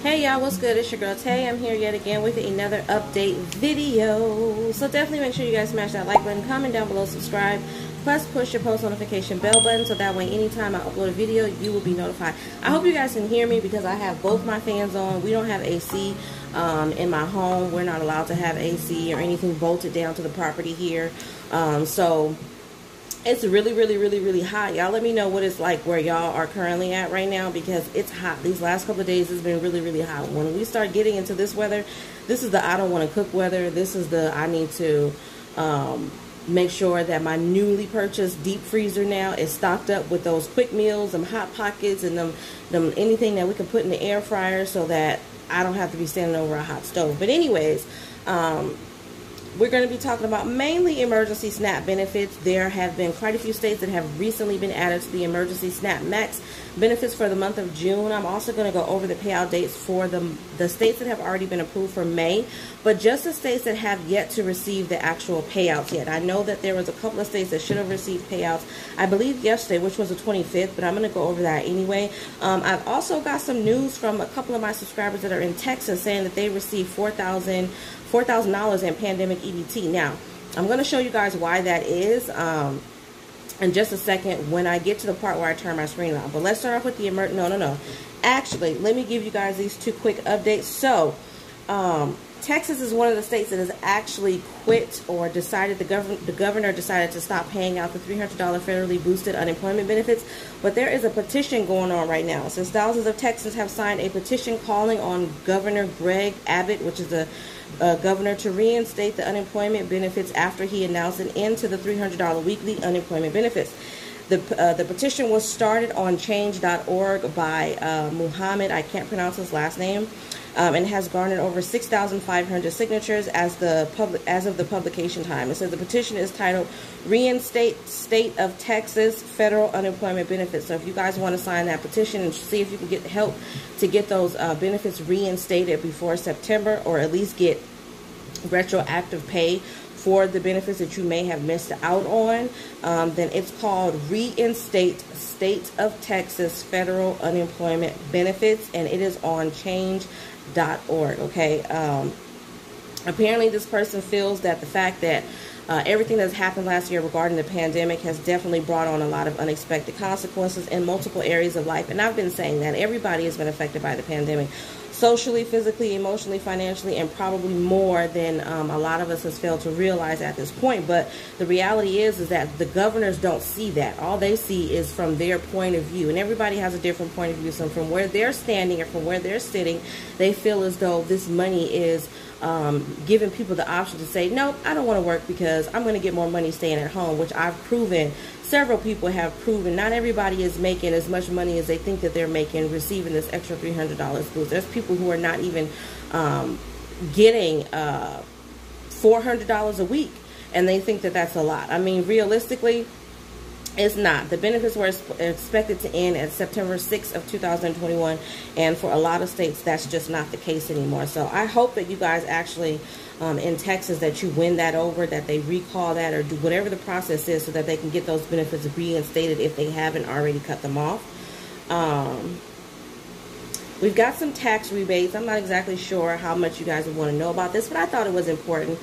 Hey y'all, what's good? It's your girl Tay. I'm here yet again with another update video. So definitely make sure you guys smash that like button, comment down below, subscribe, plus push your post notification bell button so that way anytime I upload a video you will be notified. I hope you guys can hear me because I have both my fans on. We don't have AC in my home. We're not allowed to have AC or anything bolted down to the property here. So it's really hot. Y'all let me know what it's like where y'all are currently at right now, because it's hot. These last couple of days it's been really hot. When we start getting into this weather, this is the I don't want to cook weather. This is the I need to make sure that my newly purchased deep freezer now is stocked up with those quick meals, them hot pockets, and them anything that we can put in the air fryer so that I don't have to be standing over a hot stove. But anyways, we're going to be talking about mainly emergency SNAP benefits. There have been quite a few states that have recently been added to the emergency SNAP max benefits for the month of June. I'm also going to go over the payout dates for the states that have already been approved for May, but just the states that have yet to receive the actual payouts yet. I know that there was a couple of states that should have received payouts, I believe yesterday, which was the 25th, but I'm going to go over that anyway. I've also got some news from a couple of my subscribers that are in Texas saying that they received $4,000 in pandemic EBT. Now, I'm going to show you guys why that is in just a second when I get to the part where I turn my screen on. But let's start off with the no. Actually, let me give you guys these two quick updates. So, Texas is one of the states that has actually quit or decided, the governor decided to stop paying out the $300 federally boosted unemployment benefits. But there is a petition going on right now. Since thousands of Texans have signed a petition calling on Governor Greg Abbott, which is the governor, to reinstate the unemployment benefits after he announced an end to the $300 weekly unemployment benefits. The petition was started on change.org by Muhammad, I can't pronounce his last name, and has garnered over 6,500 signatures as of the publication time. It says the petition is titled Reinstate State of Texas Federal Unemployment Benefits. So if you guys want to sign that petition and see if you can get help to get those benefits reinstated before September, or at least get retroactive pay for the benefits that you may have missed out on, then it's called Reinstate State of Texas Federal Unemployment Benefits, and it is on change.org. Okay, apparently this person feels that the fact that everything that's happened last year regarding the pandemic has definitely brought on a lot of unexpected consequences in multiple areas of life. And I've been saying that everybody has been affected by the pandemic, socially, physically, emotionally, financially, and probably more than a lot of us has failed to realize at this point. But the reality is that the governors don't see that. All they see is from their point of view, and everybody has a different point of view. So from where they're standing or from where they're sitting, they feel as though this money is giving people the option to say, nope, I don't want to work because I'm going to get more money staying at home, which I've proven, several people have proven, not everybody is making as much money as they think that they're making, receiving this extra $300 boost. There's people who are not even getting $400 a week, and they think that that's a lot. I mean, realistically, it's not. The benefits were expected to end at September 6th of 2021, and for a lot of states, that's just not the case anymore. So I hope that you guys actually, in Texas, that you win that over, that they recall that, or do whatever the process is so that they can get those benefits reinstated if they haven't already cut them off. We've got some tax rebates. I'm not exactly sure how much you guys would want to know about this, but I thought it was important.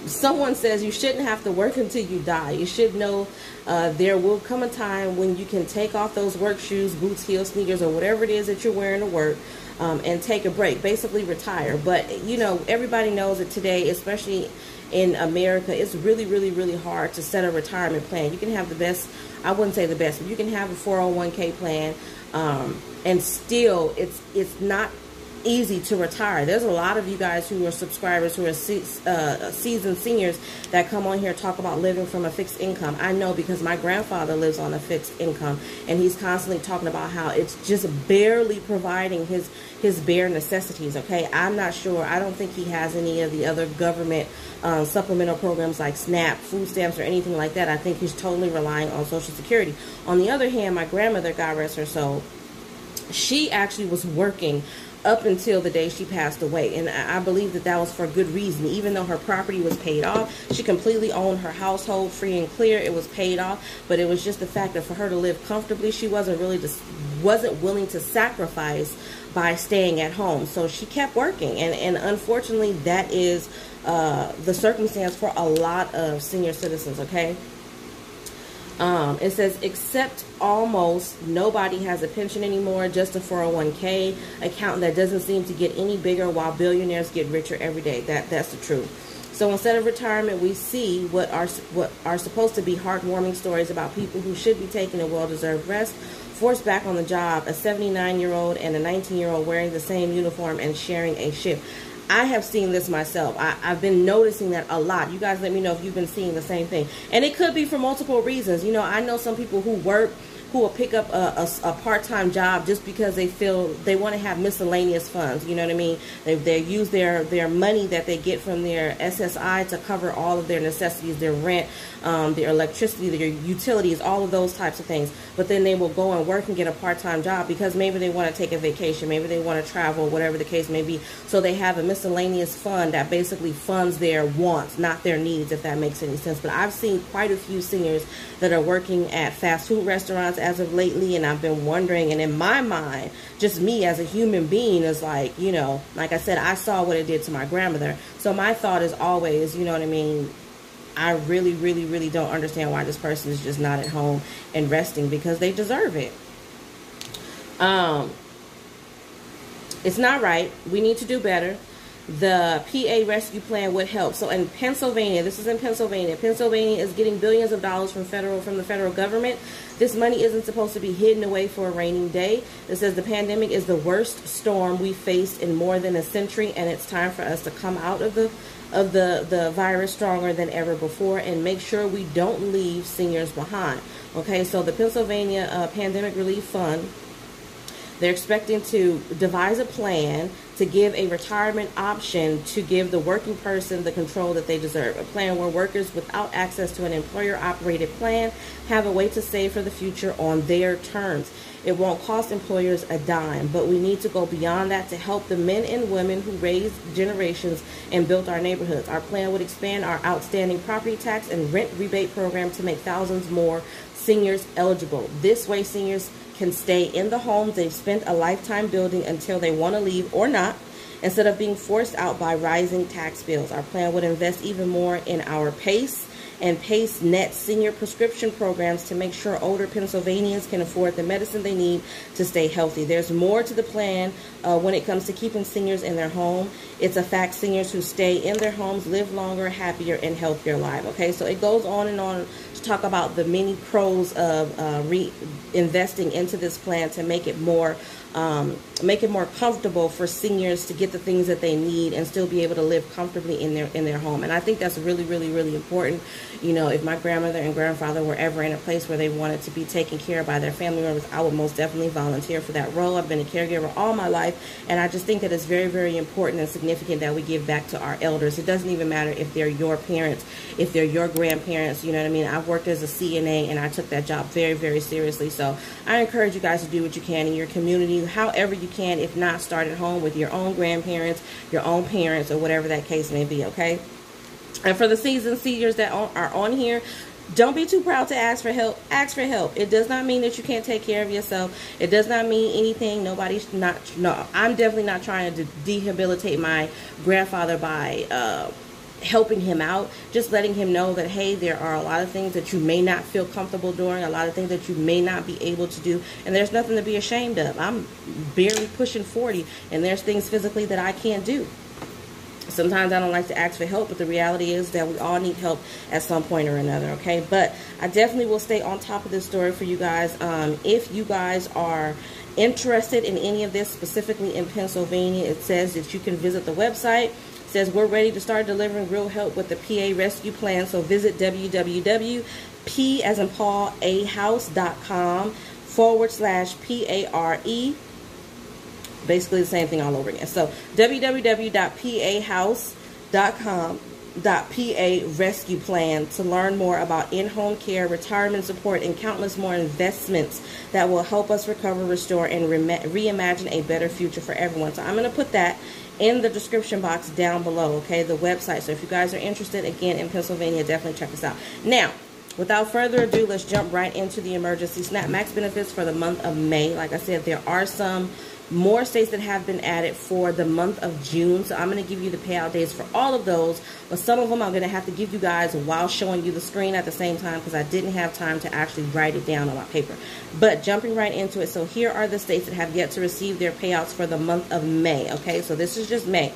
Someone says you shouldn't have to work until you die. You should know there will come a time when you can take off those work shoes, boots, heels, sneakers, or whatever it is that you're wearing to work, and take a break, basically retire. But, you know, everybody knows that today, especially in America, it's really hard to set a retirement plan. You can have the best, I wouldn't say the best, but you can have a 401k plan, and still it's not easy to retire. There's a lot of you guys who are subscribers who are seasoned seniors that come on here talk about living from a fixed income. I know, because my grandfather lives on a fixed income, and he's constantly talking about how it's just barely providing his bare necessities. Okay, I'm not sure. I don't think he has any of the other government supplemental programs like SNAP, food stamps, or anything like that. I think he's totally relying on Social Security. On the other hand, my grandmother, God rest her soul, she actually was working up until the day she passed away. And I believe that that was for good reason. Even though her property was paid off, she completely owned her household free and clear. It was paid off, but it was just the fact that for her to live comfortably, she wasn't willing to sacrifice by staying at home. So she kept working, and unfortunately that is the circumstance for a lot of senior citizens, okay? It says, except almost nobody has a pension anymore, just a 401k account that doesn't seem to get any bigger, while billionaires get richer every day. That's the truth. So instead of retirement, we see what are supposed to be heartwarming stories about people who should be taking a well-deserved rest, forced back on the job, a 79-year-old and a 19-year-old wearing the same uniform and sharing a shift. I have seen this myself. I've been noticing that a lot. You guys let me know if you've been seeing the same thing. And it could be for multiple reasons. You know, I know some people who work, who will pick up a part-time job just because they feel they want to have miscellaneous funds. You know what I mean? They use their money that they get from their SSI to cover all of their necessities, their rent, their electricity, their utilities, all of those types of things. But then they will go and work and get a part-time job because maybe they want to take a vacation, maybe they want to travel, whatever the case may be. So they have a miscellaneous fund that basically funds their wants, not their needs, if that makes any sense. But I've seen quite a few seniors that are working at fast food restaurants as of lately, and I've been wondering, and in my mind, just me as a human being is like, you know, like I said, I saw what it did to my grandmother. So my thought is always, you know what I mean, I really, really, really don't understand why this person is just not at home and resting, because they deserve it. It's not right. We need to do better. The PA rescue plan would help. So in Pennsylvania, this is in Pennsylvania. Pennsylvania is getting billions of dollars from the federal government. This money isn't supposed to be hidden away for a rainy day. It says the pandemic is the worst storm we faced in more than a century, and it's time for us to come out of the virus stronger than ever before and make sure we don't leave seniors behind. Okay, so the Pennsylvania Pandemic Relief Fund, they're expecting to devise a plan to give a retirement option to give the working person the control that they deserve. A plan where workers without access to an employer-operated plan have a way to save for the future on their terms. It won't cost employers a dime, but we need to go beyond that to help the men and women who raised generations and built our neighborhoods. Our plan would expand our outstanding property tax and rent rebate program to make thousands more seniors eligible. This way, seniors can stay in the homes they've spent a lifetime building until they want to leave or not, instead of being forced out by rising tax bills. Our plan would invest even more in our PACE and PACE Net senior prescription programs to make sure older Pennsylvanians can afford the medicine they need to stay healthy. There's more to the plan when it comes to keeping seniors in their home. It's a fact seniors who stay in their homes live longer, happier, and healthier lives. Okay, so it goes on and on to talk about the many pros of investing into this plan to make it more comfortable for seniors to get the things that they need and still be able to live comfortably in their home. And I think that's really, really, really important. You know, if my grandmother and grandfather were ever in a place where they wanted to be taken care of by their family members, I would most definitely volunteer for that role. I've been a caregiver all my life, and I just think that it's very, very important and significant that we give back to our elders. It doesn't even matter if they're your parents, if they're your grandparents, you know what I mean? I've worked as a CNA, and I took that job very, very seriously. So I encourage you guys to do what you can in your community, however you can. If not, start at home with your own grandparents, your own parents, or whatever that case may be, okay? And for the seasoned seniors that are on here, don't be too proud to ask for help. Ask for help. It does not mean that you can't take care of yourself. It does not mean anything. I'm definitely not trying to rehabilitate my grandfather by helping him out, just letting him know that, hey, there are a lot of things that you may not feel comfortable doing, a lot of things that you may not be able to do, and there's nothing to be ashamed of. I'm barely pushing 40, and there's things physically that I can't do. Sometimes I don't like to ask for help, but the reality is that we all need help at some point or another, okay? But I definitely will stay on top of this story for you guys. If you guys are interested in any of this, specifically in Pennsylvania, it says that you can visit the website. It says we're ready to start delivering real help with the PA rescue plan. So visit www.p.com/PARE. Basically the same thing all over again. So www.pahouse.com rescue plan to learn more about in-home care, retirement support, and countless more investments that will help us recover, restore, and reimagine a better future for everyone. So I'm going to put that in the description box down below, okay, the website. So if you guys are interested, again, in Pennsylvania, definitely check this out. Now, without further ado, let's jump right into the emergency SNAP Max benefits for the month of May. Like I said, there are some more states that have been added for the month of June. So I'm going to give you the payout dates for all of those. But some of them I'm going to have to give you guys while showing you the screen at the same time because I didn't have time to actually write it down on my paper. But jumping right into it. So here are the states that have yet to receive their payouts for the month of May. Okay, so this is just May.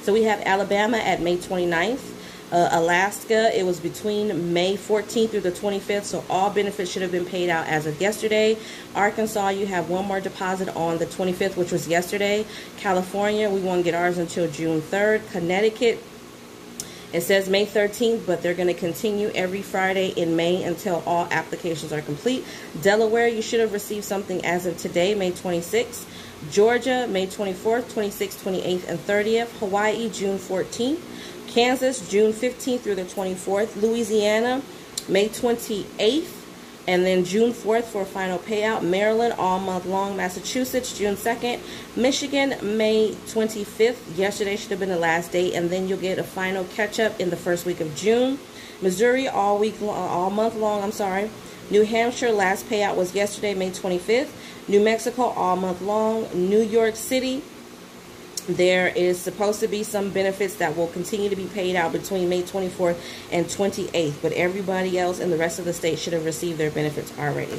So we have Alabama at May 29th. Alaska, it was between May 14th through the 25th, so all benefits should have been paid out as of yesterday. Arkansas, you have one more deposit on the 25th, which was yesterday. California, we won't get ours until June 3rd. Connecticut, it says May 13th, but they're going to continue every Friday in May until all applications are complete. Delaware, you should have received something as of today, May 26th. Georgia, May 24th, 26th, 28th, and 30th. Hawaii, June 14th. Kansas, June 15th through the 24th. Louisiana, May 28th. And then June 4th for a final payout. Maryland, all month long. Massachusetts, June 2nd. Michigan, May 25th. Yesterday should have been the last day. And then you'll get a final catch-up in the first week of June. Missouri, all month long, I'm sorry. New Hampshire, last payout was yesterday, May 25th. New Mexico, all month long. New York City, there is supposed to be some benefits that will continue to be paid out between May 24th and 28th, but everybody else in the rest of the state should have received their benefits already.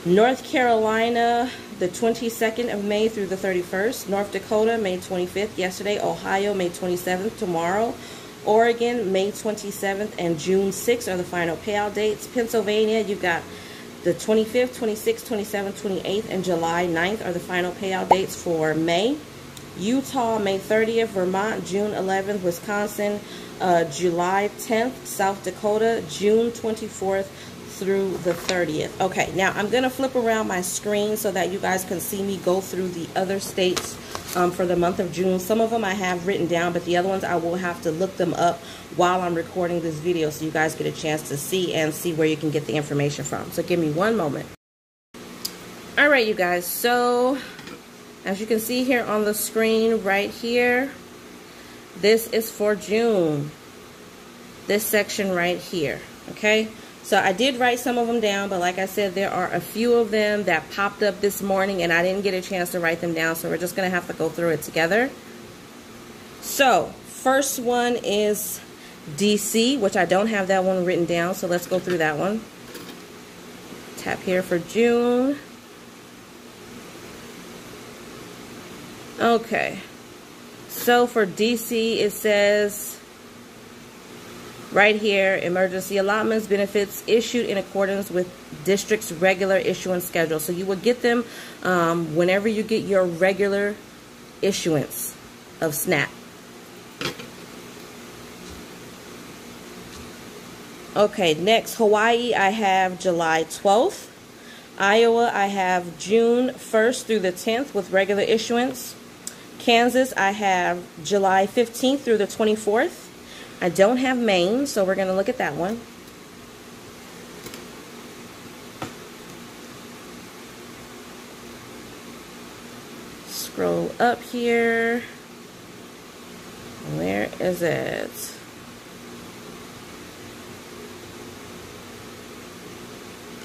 North Carolina, the 22nd of May through the 31st. North Dakota, May 25th, yesterday. Ohio, May 27th, tomorrow. Oregon, May 27th and June 6th are the final payout dates. Pennsylvania, you've got the 25th, 26th, 27th, 28th, and July 9th are the final payout dates for May. Utah, May 30th. Vermont, June 11th. Wisconsin, July 10th. South Dakota, June 24th through the 30th. Okay, now I'm going to flip around my screen so that you guys can see me go through the other states for the month of June. Some of them I have written down, but the other ones I will have to look them up while I'm recording this video so you guys get a chance to see where you can get the information from. So give me one moment. All right, you guys. So as you can see here on the screen right here, this is for June. This section right here, okay? So I did write some of them down, but like I said, there are a few of them that popped up this morning and I didn't get a chance to write them down, so we're just going to have to go through it together. So first one is DC, which I don't have that one written down, so let's go through that one. Tap here for June. Okay, so for DC it says right here, emergency allotments benefits issued in accordance with district's regular issuance schedule. So you will get them whenever you get your regular issuance of SNAP. Okay, next, Hawaii, I have July 12th. Iowa, I have June 1st through the 10th with regular issuance. Kansas, I have July 15th through the 24th. I don't have Maine, so we're going to look at that one. Scroll up here. Where is it?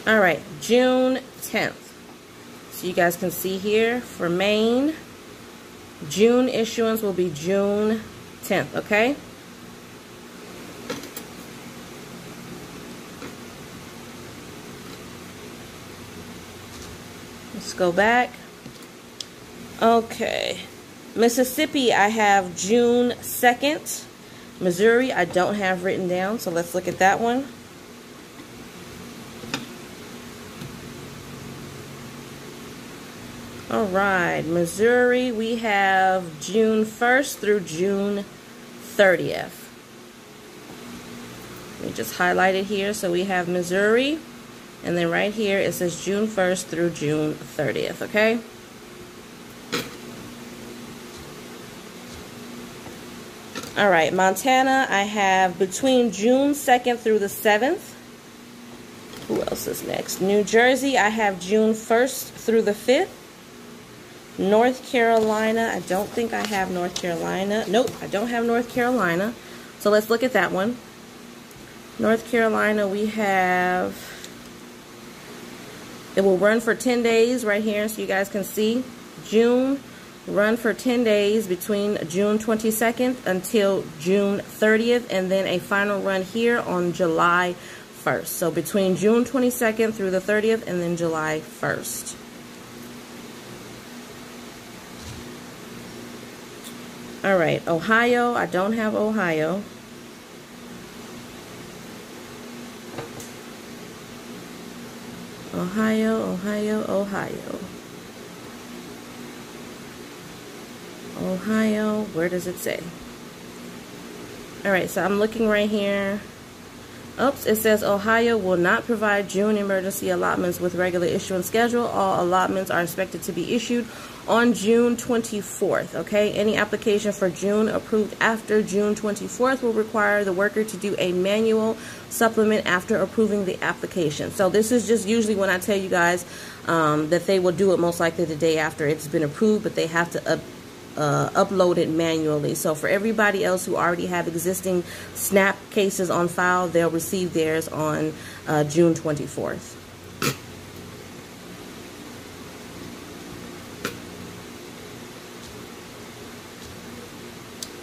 All right, June 10th. So you guys can see here for Maine, June issuance will be June 10th, okay? Let's go back. Okay. Mississippi, I have June 2nd. Missouri, I don't have written down, so let's look at that one. All right, Missouri, we have June 1st through June 30th. Let me just highlight it here. So we have Missouri, and then right here it says June 1st through June 30th, okay? All right, Montana, I have between June 2nd through the 7th. Who else is next? New Jersey, I have June 1st through the 5th. North Carolina, I don't think I have North Carolina. Nope, I don't have North Carolina. So let's look at that one. North Carolina, we have, it will run for 10 days right here so you guys can see. June, run for 10 days between June 22nd until June 30th, and then a final run here on July 1st. So between June 22nd through the 30th and then July 1st. All right, Ohio, I don't have Ohio. Ohio, Ohio, Ohio. Ohio, where does it say? All right, so I'm looking right here. Oops, it says Ohio will not provide June emergency allotments with regular issuance schedule. All allotments are expected to be issued on June 24th, okay? Any application for June approved after June 24th will require the worker to do a manual supplement after approving the application. So this is just usually when I tell you guys that they will do it most likely the day after it's been approved, but they have to upload it manually. So for everybody else who already have existing SNAP cases on file, they'll receive theirs on June 24th.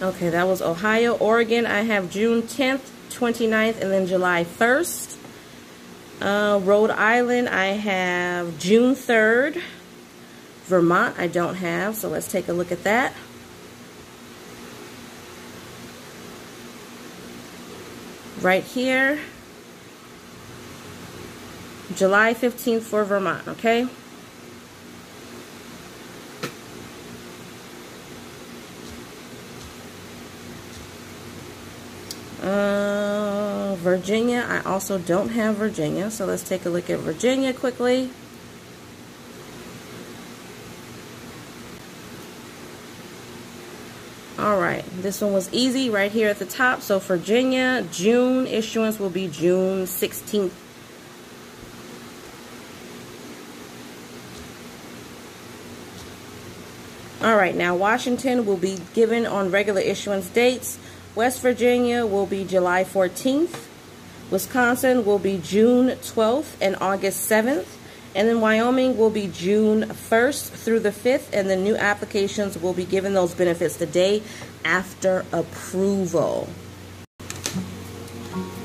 Okay, that was Ohio. Oregon, I have June 10th, 29th, and then July 1st. Rhode Island, I have June 3rd. Vermont, I don't have, so let's take a look at that. Right here, July 15th for Vermont, okay? Virginia, I also don't have Virginia, so let's take a look at Virginia quickly. Alright, this one was easy right here at the top. So Virginia, June issuance will be June 16th. Alright, now Washington will be given on regular issuance dates. West Virginia will be July 14th. Wisconsin will be June 12th and August 7th. And then Wyoming will be June 1st through the 5th, and the new applications will be given those benefits the day after approval.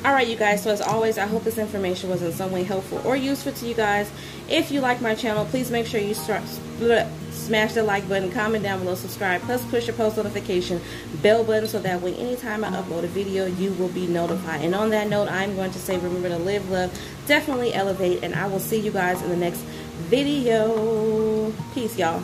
Alright, you guys, so as always, I hope this information was in some way helpful or useful to you guys. If you like my channel, please make sure you smash the like button, comment down below, subscribe, plus push the post notification bell button so that way anytime I upload a video, you will be notified. And on that note, I'm going to say remember to live, love, definitely elevate, and I will see you guys in the next video. Peace, y'all.